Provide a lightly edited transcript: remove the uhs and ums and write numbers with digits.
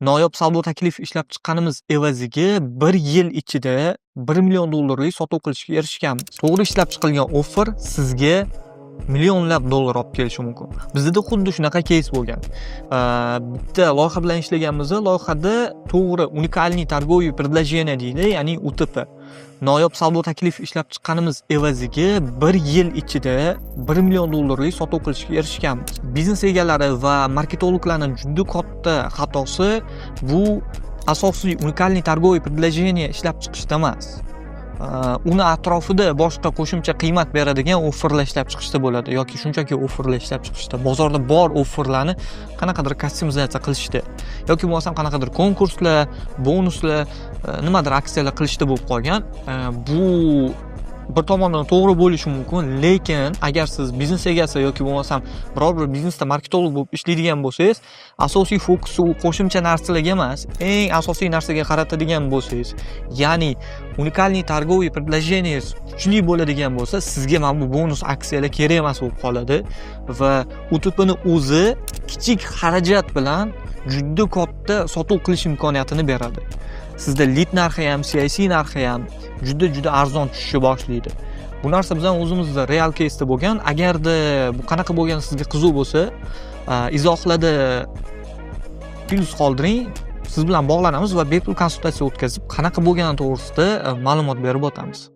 noyob savdo taklifi ishlab chiqqanimiz evaziga 1 yil ichida $1 million sotuv qilishga erishganmiz. To'g'ri ishlab chiqilgan offer sizga millionlab dollar olib kelishi mumkin. Bizda xuddi shunaqa case bo'lgan. Bitta loyiha bilan ishlaganmiz. Loyihada to'g'ri unikalniy торговый предложение deydi, ya'ni UTP. Noyob savdo taklifi ishlab chiqqanimiz evaziga 1 yil ichida $1 million sotuv qilishga erishganmiz. Biznes egalari va marketologlarning juda katta xatosi bu asosiy unikalniy торговый предложение ishlab chiqishda emas. Uni atrofida boshqa qo'shimcha qiymat beradigan offerlar ishlab chiqishda bo'ladi yoki shunchaki offerlar ishlab chiqishda. Bozorda bor offerlarni qanaqadir customizatsiya qilishda yoki bo'lmasam qanaqadir konkurslar, bonuslar, nimadir aksiyalar qilishda bo'lib qolgan. Bu bir tomondan to'g'ri bo'lishi mumkin, lekin agar siz biznes egasi yoki bo'lmasam biror bir biznesda marketolog bo'lib ishlaydigan bo'lsangiz, asosiy fokus u qo'shimcha narsalarga emas, eng asosiy narsaga qaratadigan bo'lsangiz, ya'ni unikalniy торговый предложение kuchli bo'ladigan bo'lsa, sizga mana bu bonus aksiyalar kerak emas bo'lib qoladi va UTPni o'zi kichik xarajat bilan juda katta sotuv qilish imkoniyatini beradi. Sizda lead narxi ham, CIC narxi ham juda arzon tushishga boshlaydi. Bu narsa bizning o'zimizda real case'da bo'lgan. Agarda bu qanaqa bo'lgan sizga qiziq bo'lsa, izohlarda plus qoldiring. Siz bilan bog'lanamiz va bepul konsultatsiya o'tkazib, qanaqa bo'lgani to'g'risida ma'lumot berib o'tamiz.